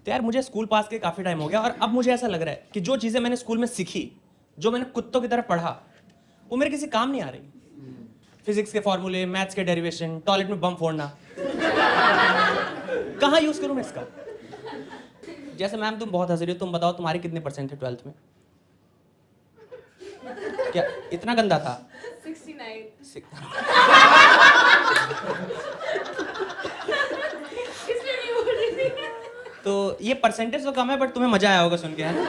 तो यार मुझे स्कूल पास के काफ़ी टाइम हो गया और अब मुझे ऐसा लग रहा है कि जो चीज़ें मैंने स्कूल में सीखी, जो मैंने कुत्तों की तरह पढ़ा, वो मेरे किसी काम नहीं आ रही। फिजिक्स के फॉर्मूले, मैथ्स के डेरिवेशन, टॉयलेट में बम फोड़ना, कहाँ यूज़ करूँ मैं इसका? जैसे मैम तुम बहुत हंस रही हो, तुम बताओ तुम्हारे कितने परसेंट थे 12th में? क्या इतना गंदा था? 69। तो ये परसेंटेज तो कम है बट तुम्हें मजा आया होगा सुन के, है ना?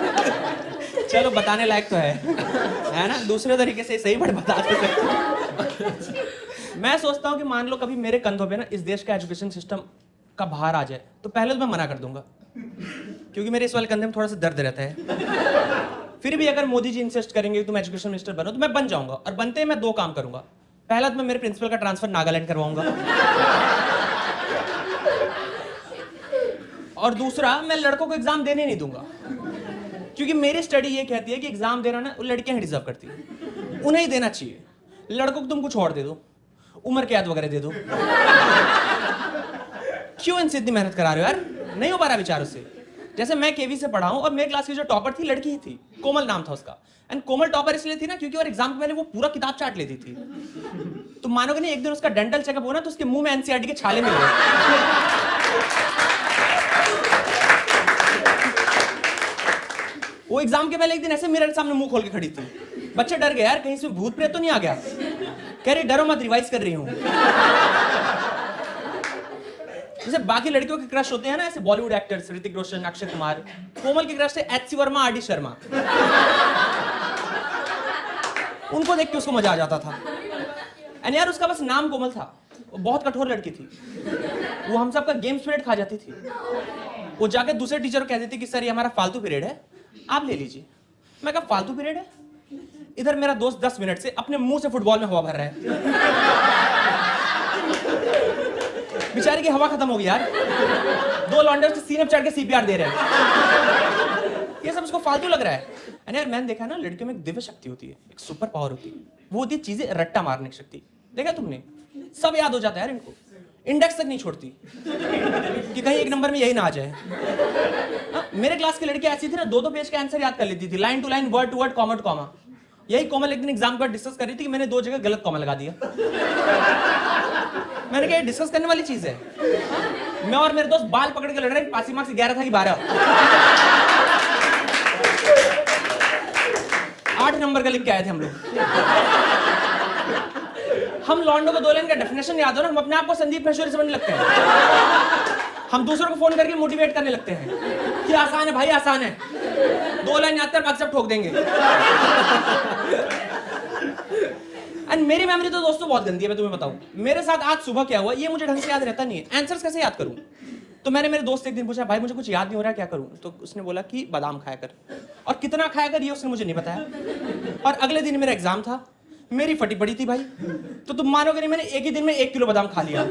चलो बताने लायक तो है ना? दूसरे तरीके से सही बट बता सकते। मैं सोचता हूँ कि मान लो कभी मेरे कंधों पे ना इस देश का एजुकेशन सिस्टम का भार आ जाए तो पहले तो मैं मना कर दूंगा, क्योंकि मेरे इस वाले कंधे में थोड़ा सा दर्द रहता है। फिर भी अगर मोदी जी इंसिस्ट करेंगे कि तुम एजुकेशन मिनिस्टर बनो तो मैं बन जाऊंगा, और बनते ही मैं 2 काम करूंगा। पहला तो मैं मेरे प्रिंसिपल का ट्रांसफर नागालैंड करवाऊंगा, और दूसरा मैं लड़कों को एग्जाम देने नहीं दूंगा, क्योंकि मेरी स्टडी ये कहती है कि एग्जाम देना ना लड़कियां ही डिजर्व करती हैं, उन्हें ही देना चाहिए। लड़कों को तुम कुछ और दे दो, उम्र कैद वगैरह दे दो। क्यों इनसे इतनी मेहनत करा रहे हो यार? नहीं हो पा रहा विचार उससे। जैसे मैं केवी से पढ़ा हूं और मेरे क्लास की जो टॉपर थी लड़की ही थी, कोमल नाम था उसका। एंड कोमल टॉपर इसलिए थी ना क्योंकि और एग्जाम के पहले वो पूरा किताब चाट लेती थी। तुम मानोगे नहीं, एक दिन उसका डेंटल चेकअप हुआ ना तो उसके मुंह में एनसीईआरटी के छाले मिल गए। वो एग्जाम के पहले एक दिन ऐसे मिरर के सामने मुंह खोल के खड़ी थी। बच्चे डर गए यार, कहीं से भूत प्रेत तो नहीं आ गया। कह रही डरो मत, रिवाइज कर रही हूं। जैसे बाकी लड़कियों के क्रश होते हैं ना ऐसे बॉलीवुड एक्टर्स, ऋतिक रोशन, अक्षय कुमार, कोमल के क्रश थे एच.सी. वर्मा, आर.डी. शर्मा। उनको देख के उसको मजा आ जाता था। एंड यार उसका बस नाम कोमल था, वो बहुत कठोर लड़की थी। वो हम सबका गेम पीरियड खा जाती थी। वो जाकर दूसरे टीचर को कह देती कि सर ये हमारा फालतू पीरियड है, आप ले लीजिए। मैं कहा फालतू पीरियड है? इधर मेरा दोस्त 10 मिनट से अपने मुंह से फुटबॉल में हवा भर रहा है। बेचारे की हवा खत्म हो गई यार। 2 लौंडे उसके सीने पे चढ़ के सीपीआर दे रहे हैं। ये सब उसको फालतू लग रहा है। एंड यार मैंने देखा ना, लड़कियों में एक दिव्य शक्ति होती है, एक सुपर पावर होती है। वो होती है चीजें रट्टा मारने की शक्ति। देखा तुमने? सब याद हो जाता है यार इनको, इंडेक्स तक नहीं छोड़ती कि कहीं एक नंबर में यही ना आ जाए। मेरे क्लास की लड़की ऐसी थी ना, 2 पेज का आंसर याद कर लेती थी, line to line, word to word, comma to comma. यही कोमल एक दिन एग्जाम पर डिस्कस कर रही थी कि मैंने 2 जगह गलत कॉमा लगा दिया। मैंने कहा डिस्कस करने वाली चीज है। मैं और मेरे दोस्त बाल पकड़ के लड़ रहे हैं, पासिंग मार्क्स 11 था कि 12। 8 नंबर का लिख के आए थे हम लोग। हम लॉन्डो को 2 लाइन का डेफिनेशन याद हो ना, हम अपने आप को संदीप महेश्वरी समझने लगते हैं। हम दूसरों को फोन करके मोटिवेट करने लगते हैं कि आसान है भाई, आसान है, 2 लाइन याद कर, बाकी सब ठोक देंगे। एंड मेरी मेमोरी तो दोस्तों बहुत गंदी है, मैं तुम्हें बताऊं। मेरे साथ आज सुबह क्या हुआ ये मुझे ढंग से याद रहता नहीं है। आंसर्स कैसे याद करूं? तो मैंने मेरे दोस्त एक दिन पूछा, भाई मुझे कुछ याद नहीं हो रहा, क्या करूं? तो उसने बोला कि बादाम खाया कर। और कितना खाया कर ये उसने मुझे नहीं बताया। और अगले दिन मेरा एग्जाम था, मेरी फटी पड़ी थी भाई। तो तुम मानोगे नहीं, मैंने एक ही दिन में 1 किलो बादाम खा लिया।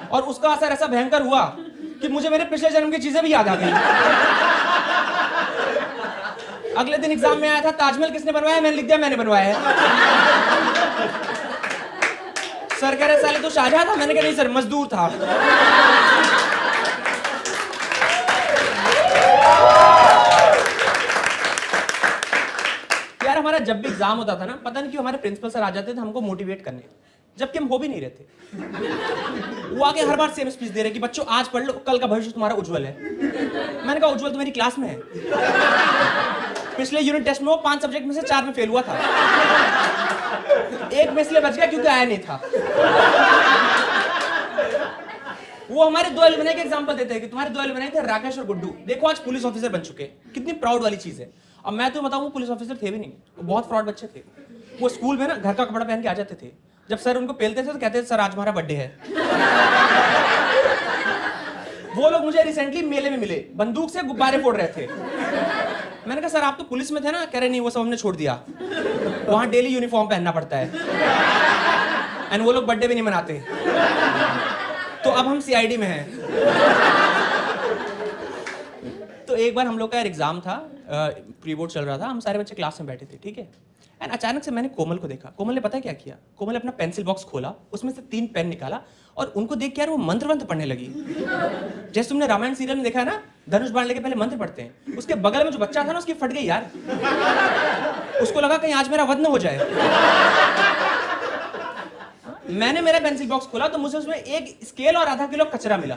और उसका असर ऐसा भयंकर हुआ कि मुझे मेरे पिछले जन्म की चीजें भी याद आ गई। अगले दिन एग्जाम में आया था, ताजमहल किसने बनवाया? मैंने लिख दिया मैंने बनवाया है। सर कह रहे साले तो शाहजहां था। मैंने कहा नहीं सर, मजदूर था। यार हमारा जब भी एग्जाम होता था ना, पता नहीं क्यों हमारे प्रिंसिपल सर आ जाते थे हमको मोटिवेट करने, जबकि हम हो भी नहीं रहते। वो आके हर बार सेम स्पीच दे रहे कि बच्चों आज पढ़ लो, कल का भविष्य तुम्हारा उज्जवल है। मैंने कहा उज्जवल तो मेरी क्लास में है। पिछले यूनिट टेस्ट में वो 5 सब्जेक्ट में से 4 में फेल हुआ था। एक में इसलिए बच गया क्योंकि आया नहीं था। वो हमारे 2 एलुमनाई के एग्जांपल देते हैं कि तुम्हारे 2 एलुमनाई थे राकेश और गुड्डू, देखो आज पुलिस ऑफिसर बन चुके, कितनी प्राउड वाली चीज है। अब मैं तो बताऊं, वो पुलिस ऑफिसर थे भी नहीं, वो बहुत फ्रॉड बच्चे थे। वो स्कूल में ना घर का कपड़ा पहन के आ जाते थे। जब सर उनको पेलते थे तो कहते थे सर आज हमारा बर्थडे है। वो लोग मुझे रिसेंटली मेले में मिले, बंदूक से गुब्बारे फोड़ रहे थे। मैंने कहा सर आप तो पुलिस में थे ना? कह रहे नहीं वो सब हमने छोड़ दिया, वहां डेली यूनिफॉर्म पहनना पड़ता है। एंड वो लोग बर्थडे भी नहीं मनाते, तो अब हम सीआईडी में हैं। तो एक बार हम लोग का एग्जाम था, प्री बोर्ड चल रहा था, हम सारे बच्चे क्लास में बैठे थे, ठीक है। एंड अचानक से मैंने कोमल को देखा। कोमल ने पता है क्या किया? कोमल ने अपना पेंसिल बॉक्स खोला, उसमें से 3 पेन निकाला और उनको देख के यार वो मंत्र पढ़ने लगी। जैसे तुमने रामायण सीरियल में देखा है ना, धनुष बाण लेके पहले मंत्र पढ़ते हैं। उसके बगल में जो बच्चा था ना, उसकी फट गई यार। उसको लगा कहीं आज मेरा वध न हो जाए। मैंने मेरा पेंसिल बॉक्स खोला तो मुझे उसमें एक स्केल और आधा किलो कचरा मिला।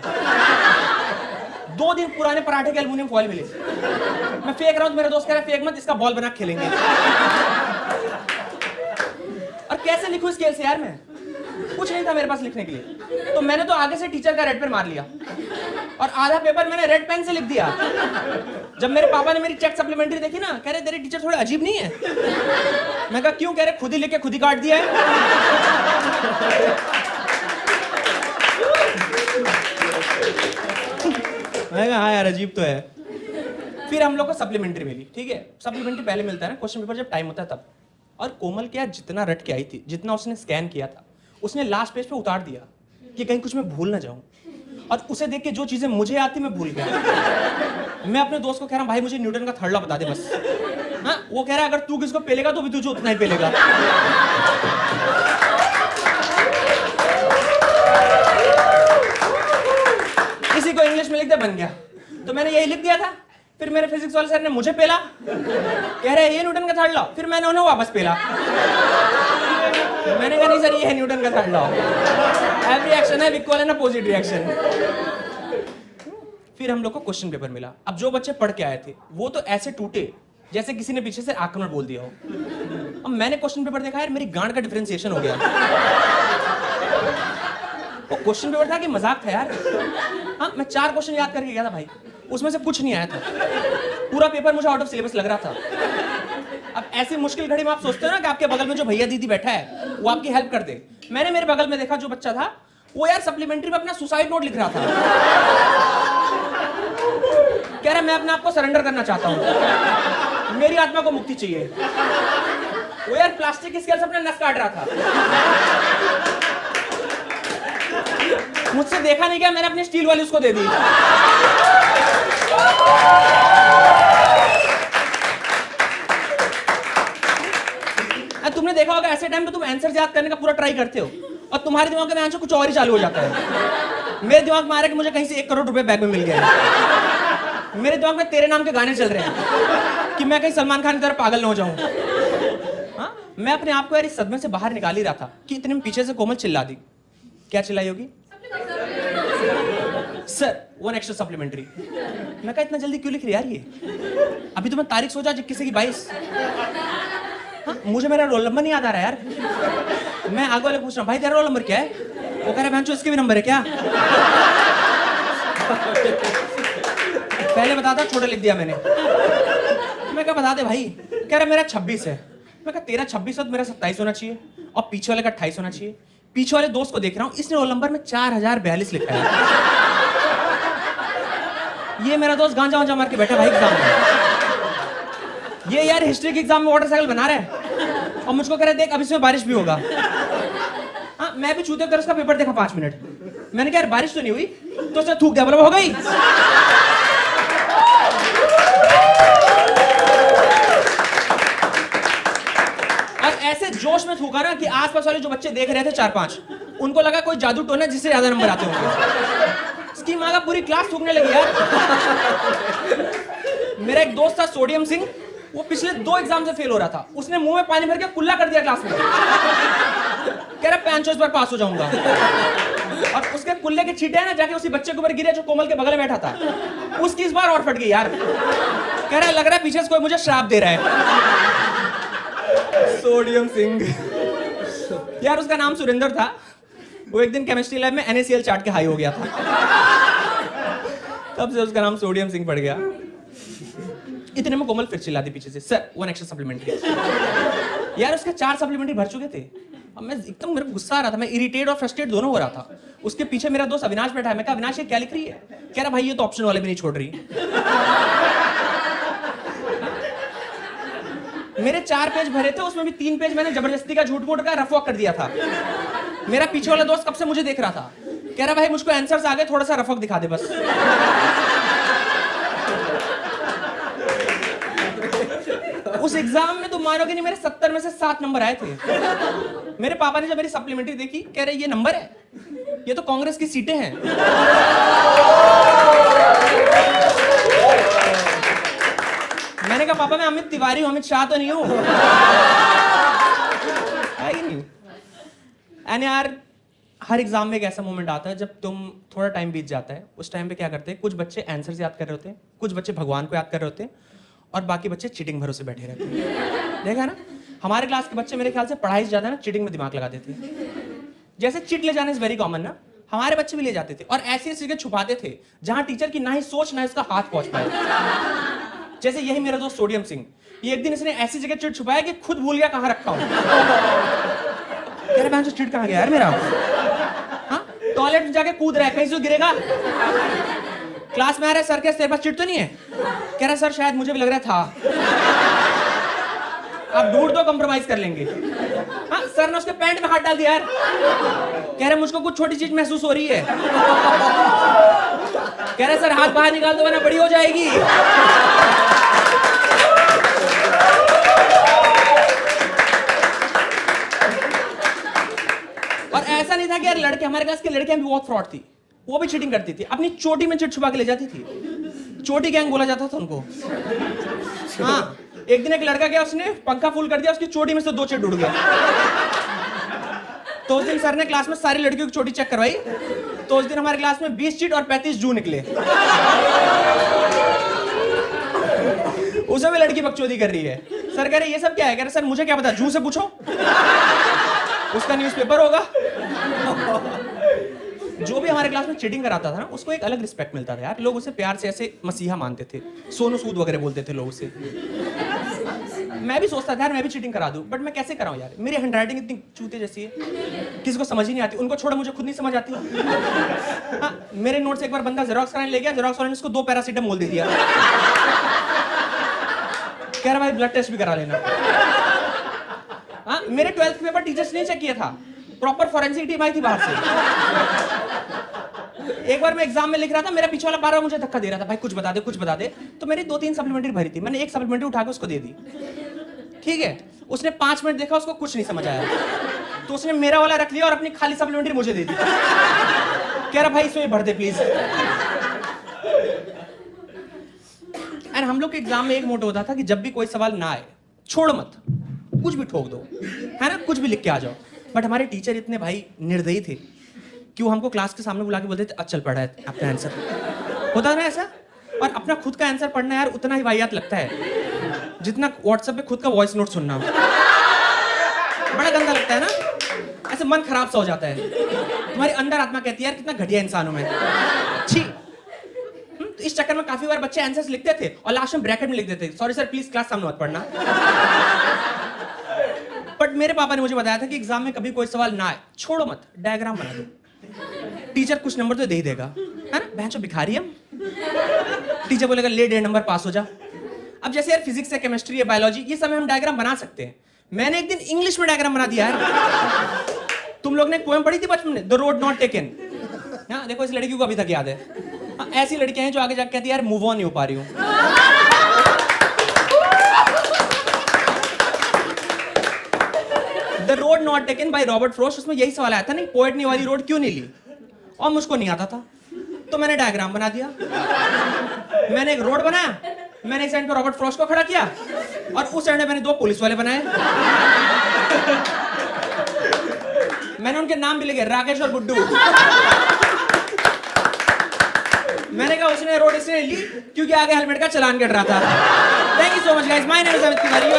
2 दिन पुराने पराठे के एल्युमिनियम फॉइल मिले। मैं फेंक रहा हूं तो मेरा दोस्त कह रहा है फेंक मत, इसका बॉल बना के खेलेंगे। और कैसे लिखूं स्केल से यार? मैं कुछ नहीं था मेरे पास लिखने के लिए, तो मैंने तो आगे से टीचर का रेड पेन मार लिया और आधा पेपर मैंने रेड पेन से लिख दिया। जब मेरे पापा ने मेरी चेक सप्लीमेंट्री देखी ना, कह रहे तेरे टीचर थोड़े अजीब नहीं है? मैं कहा क्यों? कह रहे खुद ही लिख के खुद ही काट दिया है। मैं कहा हाँ यार अजीब तो है। फिर हम लोग को सप्लीमेंट्री मिली, ठीक है। सप्लीमेंट्री पहले मिलता है ना, क्वेश्चन पेपर जब टाइम होता है तब। और कोमल क्या जितना रट के आई थी, जितना उसने स्कैन किया था, उसने लास्ट पेज पे उतार दिया कि कहीं कुछ मैं भूल ना जाऊं। और उसे देख के जो चीजें मुझे आती मैं भूल गया। मैं अपने दोस्त को कह रहा हूं भाई मुझे न्यूटन का थर्ड लॉ बता दे बस। हाँ, वो कह रहा है अगर तू किसको पेलेगा तो भी तुझे उतना ही पेलेगा। किसी को इंग्लिश में लिख दे, बन गया। तो मैंने यही लिख दिया था। फिर मेरे फिजिक्स वाले सर ने मुझे पेला, कह रहे ये न्यूटन का थर्ड लॉ। फिर मैंने उन्हें वापस पेला। मैंने कहा नहीं सर ये है न्यूटन का थर्ड लॉ, एवरी एक्शन है इक्वल एंड अपोजिट रिएक्शन। फिर हम लोग को क्वेश्चन पेपर मिला। अब जो बच्चे पढ़ के आए थे वो तो ऐसे टूटे जैसे किसी ने पीछे से आक्रमण बोल दिया हो। अब मैंने क्वेश्चन पेपर देखा यार, मेरी गांड का डिफरेंशिएशन हो गया। वो क्वेश्चन पेपर था कि मजाक था यार। हाँ, मैं 4 क्वेश्चन याद करके गया था भाई, उसमें से कुछ नहीं आया था। पूरा पेपर मुझे आउट ऑफ सिलेबस लग रहा था। अब ऐसी मुश्किल घड़ी में आप सोचते हो ना कि आपके बगल में जो भैया दीदी बैठा है वो आपकी हेल्प कर दे। मैंने मेरे बगल में देखा जो बच्चा था वो यार सप्लीमेंट्री में अपना सुसाइड नोट लिख रहा था। कह रहा मैं अपने आप को सरेंडर करना चाहता हूँ, मेरी आत्मा को मुक्ति चाहिए। वो यार प्लास्टिक की स्केल से अपना नस काट रहा था। मुझसे देखा नहीं गया, मैंने अपनी स्टील वाली उसको दे दी। तुमने देखा होगा ऐसे टाइम पे तुम आंसर याद करने का पूरा ट्राई करते हो और तुम्हारे दिमाग में आंसर कुछ और ही चालू हो जाता है। मेरे दिमाग में आ रहा है कि मुझे कहीं से 1 करोड़ रुपए बैग में मिल गया है। मेरे दिमाग में तेरे नाम के गाने चल रहे हैं कि मैं कहीं सलमान खान की तरह पागल ना हो जाऊं। हाँ, मैं अपने आप को यार इस सदमे से बाहर निकाल ही रहा था कि इतने में पीछे से कोमल चिल्ला दी। क्या चिल्लाई होगी? Sir 1 extra supplementary. मैं कहा इतना जल्दी क्यों लिख रही यार ये? अभी तो मैं तारीख सोचा किसी की 22। हाँ, मुझे मेरा रोल नंबर नहीं याद आ रहा यार। मैं आगे वाले पूछ रहा हूँ भाई तेरा रोल नंबर क्या है? वो कह रहा है इसके भी नंबर है क्या? पहले बता था, छोटा लिख दिया मैंने। मैं क्या बता दे भाई? कह रहा मेरा 26 है। मैं कहा तेरा 26 है तो मेरा 27 होना चाहिए और पीछे वाले का 28 होना चाहिए। पीछे वाले दोस्त को देख रहा हूँ, इसने रोल नंबर में 4042 लिखा है। ये मेरा दोस्त गांजा वांजा मार के बैठा भाई एग्जाम में। ये यार हिस्ट्री के एग्जाम में वाटर साइकिल बना रहा है और मुझको कह रहा है देख अब इसमें बारिश भी होगा। हाँ, मैं भी चूते कर उसका पेपर देखा 5 मिनट। मैंने कहा यार बारिश तो नहीं हुई, तो उसने थूक दिया, बोला हो गई। और ऐसे जोश में थूका ना कि आसपास वाले जो बच्चे देख रहे थे 4-5, उनको लगा कोई जादू टोना जिससे ज्यादा नंबर आते होंगे। इसकी माँ का पूरी क्लास थूकने लगी यार। मेरा एक दोस्त था सोडियम सिंह, वो पिछले 2 एग्जाम से फेल हो रहा था। उसने मुंह में पानी भर के कुल्ला कर दिया क्लास में। कह रहा 5 इस बार पास हो जाऊंगा। और उसके कुल्ले के छींटे ना जाके उसी बच्चे के ऊपर गिरे जो कोमल के बगल में बैठा था। उसकी इस बार और फट गई यार। कह रहा लग रहा है पीछे से कोई मुझे श्राप दे रहा है। सोडियम सिंह यार, उसका नाम सुरेंद्र था। वो एक दिन केमिस्ट्री लैब में NaCl चाट के हाई हो गया था। तब से उसका नाम सोडियम सिंह पड़ गया। इतने में कोमल फिर चिल्ला दी पीछे से, सर 1 एक्स्ट्रा सप्लीमेंट्री। यार उसके 4 सप्लीमेंट्री भर चुके थे। अब मैं एकदम, मेरे को गुस्सा आ रहा था, मैं इरिटेट और फ्रस्ट्रेट दोनों हो रहा था। उसके पीछे मेरा दोस्त अविनाश बैठा है। मैं कहा अविनाश ये क्या लिख रही है? कह रहा भाई ये तो ऑप्शन वाले भी नहीं छोड़ रही। मेरे 4 पेज भरे थे, उसमें भी 3 पेज मैंने जबरदस्ती का झूठ मूठ का रफ वॉक कर दिया था। मेरा पीछे वाला दोस्त कब से मुझे देख रहा था, कह रहा भाई मुझको आंसर्स आ गए, थोड़ा सा रफ वॉक दिखा दे बस। उस एग्जाम में तुम मानोगे नहीं, मेरे 70 में से 7 नंबर आए थे। मेरे पापा ने जब मेरी सप्लीमेंट्री देखी, कह रहे ये नंबर है, ये तो कांग्रेस की सीटें हैं। तिवारी हूं, अमित शाह तो नहीं हूं। है कि नहीं? एंड यार हर एग्जाम में एक ऐसा मोमेंट आता है जब तुम थोड़ा टाइम बीत जाता है, उस टाइम पे क्या करते हैं, कुछ बच्चे आंसर्स याद कर रहे होते हैं, कुछ बच्चे भगवान को याद कर रहे होते हैं और बाकी बच्चे चीटिंग भरोसे बैठे रहते हैं। देखा ना, हमारे क्लास के बच्चे मेरे ख्याल से पढ़ाई से ज्यादा ना चीटिंग में दिमाग लगा देते हैं। जैसे चिट ले जाना इज वेरी कॉमन ना, हमारे बच्चे भी ले जाते थे और ऐसी जगह छुपाते थे जहां टीचर की ना ही सोच ना इसका हाथ पहुंच पाए। जैसे यही मेरा दोस्त सोडियम सिंह, ये एक दिन इसने ऐसी जगह चिट छुपाया कि खुद भूल गया कहां रखा हूं। कह रहा बहन से चिट कहां गया यार मेरा? हाँ, टॉयलेट में जाके कूद रहा है, कहीं से गिरेगा। क्लास में आ रहा है, सर के तेरे पास चिट तो नहीं है? कह रहा सर शायद मुझे भी लग रहा था। आप ढूंढ तो कंप्रोमाइज कर लेंगे। हाँ, सर ने उसके पैंट में हाथ डाल दिया यार। कह रहे मुझको कुछ छोटी चीज महसूस हो रही है। कह रहे सर हाथ बाहर निकाल दो वरना बड़ी हो जाएगी। और ऐसा नहीं था कि यार लड़के, हमारे क्लास के लड़कियां भी बहुत फ्रॉड थी, वो भी चीटिंग करती थी, अपनी चोटी में चिट छुपा के ले जाती थी। चोटी गैंग बोला जाता था उनको। हाँ, एक दिन एक लड़का गया, उसने पंखा फुल कर दिया, उसकी चोटी में से 2 चिट उड़ गया। तो उस दिन सर ने क्लास में सारी लड़कियों की चोटी चेक करवाई, तो उस दिन हमारे क्लास में 20 चिट और 35 जू निकले। उसे भी लड़की बकचोदी कर रही है। सर कह रहे ये सब क्या है? कह रहे सर मुझे क्या पता, जू से पूछो, उसका न्यूज़पेपर होगा। जो भी हमारे क्लास में चीटिंग कराता था ना, उसको एक अलग रिस्पेक्ट मिलता था यार। लोग उसे प्यार से ऐसे मसीहा मानते थे, सोनू सूद वगैरह बोलते थे लोग उसे। मैं भी सोचता था यार मैं भी चीटिंग करा दूं, बट मैं कैसे कराऊं यार? मेरी हैंडराइटिंग इतनी चूते जैसी है, किसी को समझ ही नहीं आती। उनको छोड़ा मुझे खुद नहीं समझ आती। हाँ, मेरे नोट से एक बार बंदा जेरोक्स कराने ले गया, जेरोक्स वाले ने उसको 2 पैरासीटामोल दे दिया। कह रहा भाई ब्लड टेस्ट भी करा लेना। हाँ, मेरे 12th के पेपर टीचर्स ने चेक किया था, प्रॉपर फॉरेंसिक टीम आई थी बाहर से। एक बार मैं एग्जाम में लिख रहा था, मेरा पीछे वाला बार-बार मुझे धक्का दे रहा था, भाई कुछ बता दे कुछ बता दे। तो मेरी 2-3 सप्लीमेंट्री भरी थी, मैंने एक सप्लीमेंट्री उठा के उसको दे दी। ठीक है, उसने 5 मिनट देखा, उसको कुछ नहीं समझ आया, तो उसने मेरा वाला रख लिया और अपनी खाली सप्लीमेंट्री मुझे दे दी। कह रहा भाई इसमें भर दे प्लीज। एंड हम लोग के एग्जाम में एक मोटो होता था कि जब भी कोई सवाल ना आए, छोड़ मत, कुछ भी ठोक दो, है ना, कुछ भी लिख के आ जाओ। बट हमारे टीचर इतने भाई निर्दयी थे कि वो हमको क्लास के सामने बुला के बोलते थे अच्छा चल पढ़ा है अपना आंसर। होता ना ऐसा? और अपना खुद का आंसर पढ़ना यार उतना ही वाहियात लगता है जितना व्हाट्सएप पे खुद का वॉइस नोट सुनना। बड़ा गंदा लगता है ना, ऐसे मन खराब सा हो जाता है। तुम्हारी अंदर आत्मा कहती है यार कितना घटिया इंसान हूं मैं, छी। तो इस चक्कर में काफी बार बच्चे आंसर्स लिखते थे और लास्ट में ब्रैकेट में लिख देते, सॉरी सर प्लीज क्लास सामने मत पढ़ना। बट मेरे पापा ने मुझे बताया था कि एग्जाम में कभी कोई सवाल ना आए, छोड़ो मत, डायग्राम बना दो, टीचर कुछ नंबर तो दे ही देगा, है ना। बहन चो भिखारी हम, टीचर बोलेगा ले 1.5 नंबर पास हो जा। अब जैसे यार फिजिक्स है, केमिस्ट्री है, बायोलॉजी, ये सब हम डायग्राम बना सकते हैं। मैंने एक दिन इंग्लिश में डायग्राम बना दिया यार। तुम लोग ने एक पोएम पढ़ी थी बचपन में, द रोड नॉट टेकन। हाँ, देखो इस लड़की को अभी तक याद है। हाँ, ऐसी लड़कियां हैं जो आगे जाकर कहती है यार मूव ऑन नहीं हो पा रही हूँ। The road not taken by Robert Frost, उसमें यही सवाल आया था नहीं, पोएट ने वाली रोड क्यों नहीं ली? और मुझको नहीं आता था, तो मैंने डायग्राम बना दिया। मैंने एक रोड बनाया, मैंने इस एंड पे रॉबर्ट फ्रॉस्ट को खड़ा किया और उस एंड में मैंने 2 पुलिस वाले बनाए। मैंने उनके नाम भी लिखे, राकेश और गुड्डू। मैंने कहा उसने रोड इसने ली क्योंकि आगे हेलमेट का चालान कट रहा था। Thank you so much guys, my name is Amit Tiwari.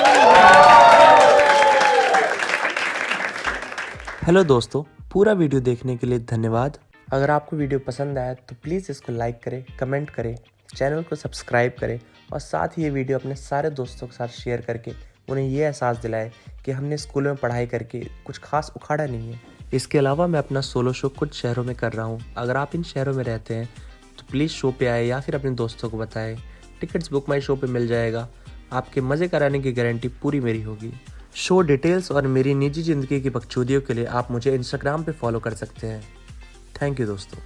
Hello दोस्तों, पूरा वीडियो देखने के लिए धन्यवाद। अगर आपको वीडियो पसंद आया तो प्लीज़ इसको लाइक करें, कमेंट करें, चैनल को सब्सक्राइब करें और साथ ही ये वीडियो अपने सारे दोस्तों के साथ शेयर करके उन्हें ये एहसास दिलाए कि हमने स्कूल में पढ़ाई करके कुछ खास उखाड़ा नहीं है। इसके अलावा मैं अपना सोलो शो कुछ शहरों में कर रहा हूँ। अगर आप इन शहरों में रहते हैं तो प्लीज़ शो पे आए या फिर अपने दोस्तों को बताएं। टिकट्स बुक माई शो पे मिल जाएगा। आपके मज़े कराने की गारंटी पूरी मेरी होगी। शो डिटेल्स और मेरी निजी ज़िंदगी की बकचोदियों के लिए आप मुझे इंस्टाग्राम पे फॉलो कर सकते हैं। थैंक यू दोस्तों।